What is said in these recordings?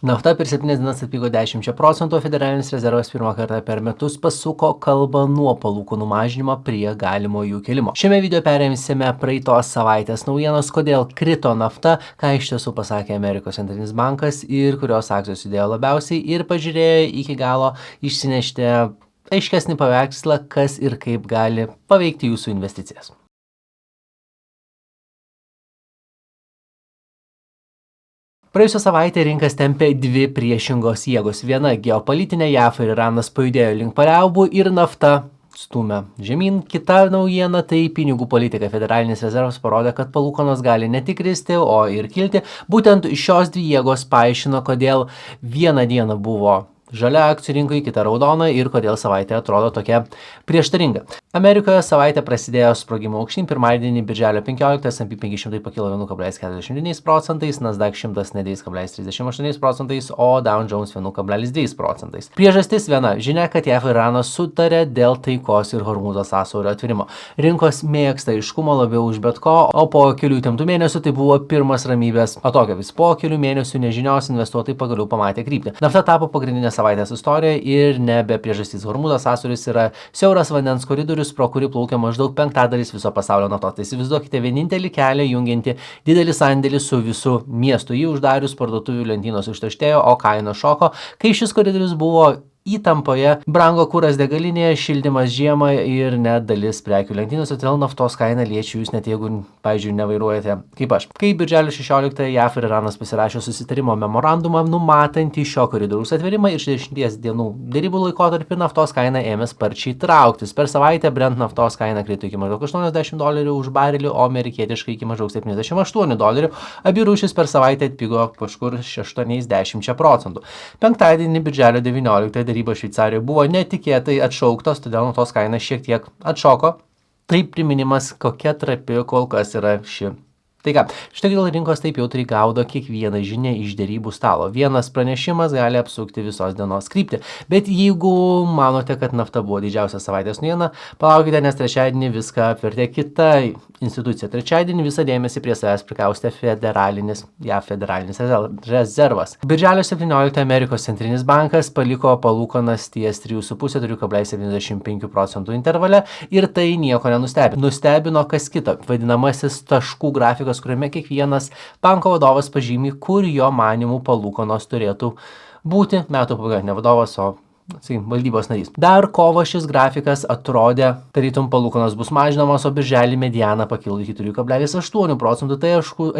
Nafta per 7 dienas atpigo 10%, federalinis rezervas pirmą kartą per metus pasuko kalbą nuo palūkanų mažinimo prie galimo jų kelimo. Šiame video perėmėsime praeitos savaitės naujienos, kodėl krito nafta, ką iš tiesų pasakė Amerikos centrinis bankas ir kurios akcijos judėjo labiausiai, ir pažiūrėję iki galo išsinešti aiškesnį paveikslą, kas ir kaip gali paveikti jūsų investicijas. Praėjusią savaitę rinkas tempė dvi priešingos jėgos. Viena geopolitinė, JAV ir Iranas pajudėjo link paliaubų ir nafta stumia žemyn. Kita naujiena tai pinigų politika. Federalinis rezervas parodė, kad palūkanos gali ne tik kristi, o ir kilti. Būtent šios dvi jėgos paaiškino, kodėl vieną dieną buvo žalia akcijų rinkai, kita raudona ir kodėl savaitė atrodo tokia prieštaringa. Amerikoje savaitė prasidėjo sprogimo aukštyn. Pirmadienį birželio 15 S&P 500 pakilo 1,49%, Nasdaq 100 ne 2,38%, o Dow Jones 1,2%. Priežastis viena – žinia, kad JAV ir Iranas sutarė dėl taikos ir Hormūzo sąsiaurio atvėrimo. Rinkos mėgsta aiškumo labiau už bet ko, o po kelių įtemptų mėnesių tai buvo pirmas ramybės atokvėpis. Po kelių mėnesių nežinios investuotojai pagaliau pamatė kryptį. Nafta tapo pagrindinė savaitės istorija ir nebe priežastis. Hormūzo sąsiauris yra siauras vandens koridorius, pro kurį plaukia maždaug 1/5 viso pasaulio naftos. Tai įsivaizduokite vienintelį kelią jungiantį didelį sandėlį su visu miestu. Jį uždarius parduotuvių lentynos ištuštėjo, o kaina šoko. Kai šis koridorius buvo įtampoje, brango kuras degalinėje, šildymas žiemą ir net dalis prekių lentynose, todėl naftos kaina liečia jūs net jeigu, pavyzdžiui, nevairuojate kaip aš. Kai birželio 16 JAV ir Iranas pasirašė susitarimo memorandumą numatantį šio koridoriaus atvėrimą ir 60 dienų derybų laikotarpį naftos kaina ėmė sparčiai trauktis. Per savaitę Brent naftos kaina krito iki maždaug $80 už barelį, o amerikietiškai iki maždaug $78. Abi rūšis per savaitę atpigo kažkur 80%. Penktadienį birželio 19 darybos Šveicarijoje buvo netikėtai atšauktos, todėl naftos kaina šiek tiek atšoko. Tai priminimas, kokia trapi kol kas yra ši. Tai ką, štai dėl rinkos taip jautriai gaudo kiekvieną žinią iš derybų stalo. Vienas pranešimas gali apsukti visos dienos kryptį. Bet jeigu manote, kad nafta buvo didžiausia savaitės naujiena, palaukite, nes trečiadienį viską apvertė kita institucija. Trečiadienį visą dėmesį prie savęs prikaustė federalinis rezervas. Birželio 17 Amerikos centrinis bankas paliko palūkanas ties 3,5–3,75% intervale ir tai nieko nenustebino. Nustebino kas kita, vadinamasis taškų grafikas, kuriame kiekvienas banko vadovas pažymi, kur jo manimų palūkanos turėtų būti metų pabaigoje. Ne vadovas, o valdybos narys. Dar kovo šis grafikas atrodė, tarytum palūkanos bus mažinamos, o birželį mediana pakilo iki 3,8%. Tai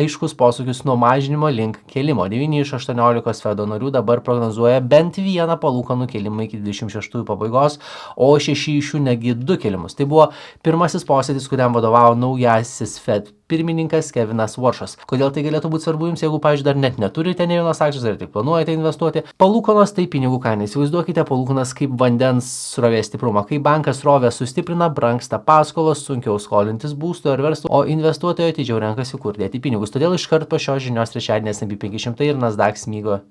aiškus posūkis nuo mažinimo link kelimo. 9 iš 18 Fedo narių dabar prognozuoja bent vieną palūkanų kelimą iki 26 pabaigos, o 6 iš jų negi 2 kelimus. Tai buvo pirmasis posėdis, kuriam vadovavo naujasis Fed pirmininkas Kevinas Warshas. Kodėl tai galėtų būti svarbu jums, jeigu, pavyzdžiui, dar net neturite nei vienos akcijos ar tik planuojate investuoti? Palūkanos tai pinigų kaina. Įsivaizduokite palūkanas kaip vandens srovės stiprumą. Kai bankas srovę sustiprina, brangsta paskolos, sunkiau skolintis būsto ar verslo, o investuotojai atidžiau renkasi kur dėti pinigus. Todėl iškart po šios žinios trečiadienį S&P 500 ir Nasdaq smigo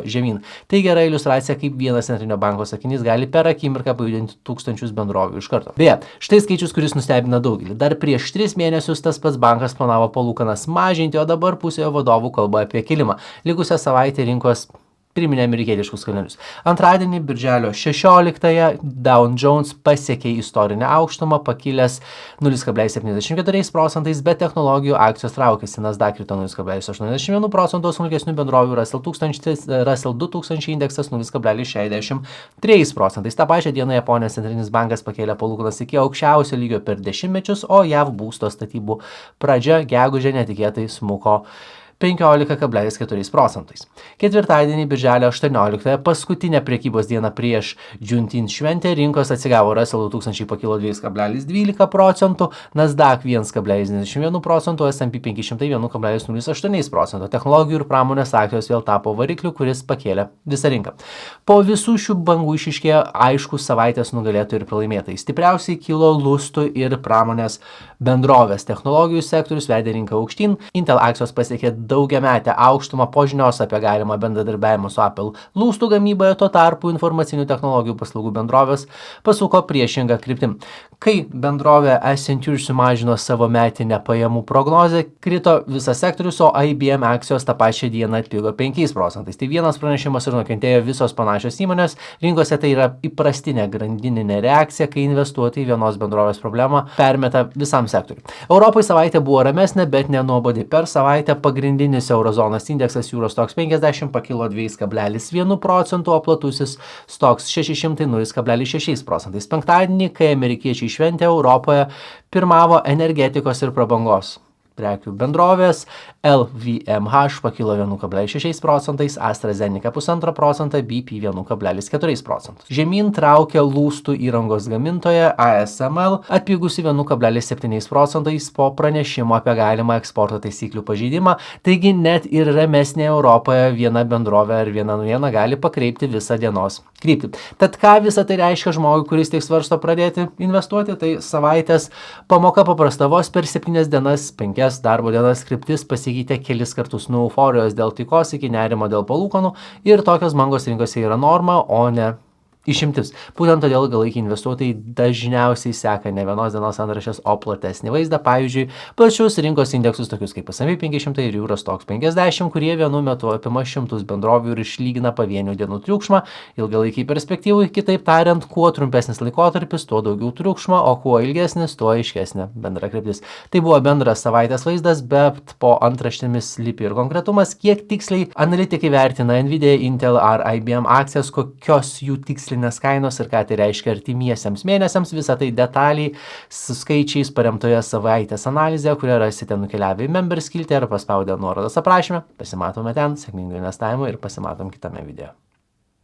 žemyn. Tai gera iliustracija, kaip vienas centrinio banko sakinys gali per akimirką pajudinti tūkstančius bendrovių iš karto. Beje, štai skaičius, kuris nustebina daugelį. Dar prieš 3 mėnesius tas pats bankas planavo palūkanas mažinti, o dabar pusėje vadovų kalba apie kilimą. Likusią savaitę rinkos priminė amerikietiškus kalnelius. Antradienį birželio 16 Dow Jones pasiekė istorinę aukštumą, pakilęs 0,74%, bet technologijų akcijos traukėsi. Nasdaq krito 0,81%, smulkesnių bendrovių Russell 2000 indeksas 0,63%. Ta pačią dieną Japonijos centrinis bankas pakėlė palūkanas iki aukščiausio lygio per dešimtmečius, o JAV būsto statybų pradžia gegužę netikėtai smuko 15,4%. Ketvirtadienį birželio 18 paskutinę prekybos dieną prieš Juntin šventę rinkos atsigavo. Russell 2000 pakilo 2,12%, Nasdaq 1,91%, S&P 500 1,08%. Technologijų ir pramonės akcijos vėl tapo varikliu, kuris pakėlė visą rinką. Po visų šių bangų išiškėjo aiškus savaitės nugalėtojai ir pralaimėtojai. Stipriausiai kilo lustų ir pramonės bendrovės. Technologijų sektorius vedė rinką aukštyn. Intel akcijos pasiekė daugiametę aukštumą po žinios apie galimą bendradarbiavimą su Apple lustų gamyboje, tuo tarpu informacinių technologijų paslaugų bendrovės pasuko priešingą kryptim. Kai bendrovė Accenture sumažino savo metinę pajamų prognozę, krito visas sektorius, o IBM akcijos tą pačią dieną atpigo 5%. Tai vienas pranešimas ir nukentėjo visos panašios įmonės. Rinkose tai yra įprastinė grandininė reakcija, kai investuotojai vienos bendrovės problemą permeta visam sektoriui. Europai savaitė buvo ramesnė, bet nenuobodi. Per savaitę pagrindinis eurozonos indeksas Eurostoxx 50 pakilo 2,1%, o platusis Stoxx 600 0,6%. Penktadienį, kai amerikiečiai šventė, Europoje pirmavo energetikos ir prabangos prekių bendrovės, LVMH pakilo 1,6%, AstraZeneca 1,5%, BP 1,4%. Žemyn traukia lustų įrangos gamintoja ASML, atpigusi 1,7% po pranešimo apie galimą eksporto taisyklių pažeidimą, taigi net ir ramesnė Europoje viena bendrovė ar viena naujiena gali pakreipti visą dienos kryptį. Tad ką visą tai reiškia žmogui, kuris tik svarsto pradėti investuoti, tai savaitės pamoka paprasta, vos per 7 dienas, 5 darbo dienas kryptis pasikeitė kelis kartus nuo euforijos dėl taikos iki nerimo dėl palūkanų ir tokios bangos rinkose yra norma, o ne išimtis. Būtent todėl ilgalaikiai investuotojai dažniausiai seka ne vienos dienos antraštės, o platesnį vaizdą, pavyzdžiui, plačius rinkos indeksus tokius kaip S&P 500 ir Eurostoxx 50, kurie vienu metu apima šimtus bendrovių ir išlygina pavienių dienų triukšmą ilgalaikiai perspektyvai. Kitaip tariant, kuo trumpesnis laikotarpis, tuo daugiau triukšmo, o kuo ilgesnis, tuo aiškesnė bendra kryptis. Tai buvo bendras savaitės vaizdas, bet po antraštėmis slypi ir konkretumas, kiek tiksliai analitikai vertina Nvidia, Intel ar IBM akcijas, kokios jų tiksliai kainos ir ką tai reiškia artimiesiems mėnesiams. Visą tai detaliai su skaičiais paremtoje savaitės analizėje, kurią rasite nukeliavę į member skiltį ar paspaudę nuorodas aprašyme. Pasimatome ten, sėkmingo investavimo ir pasimatom kitame video.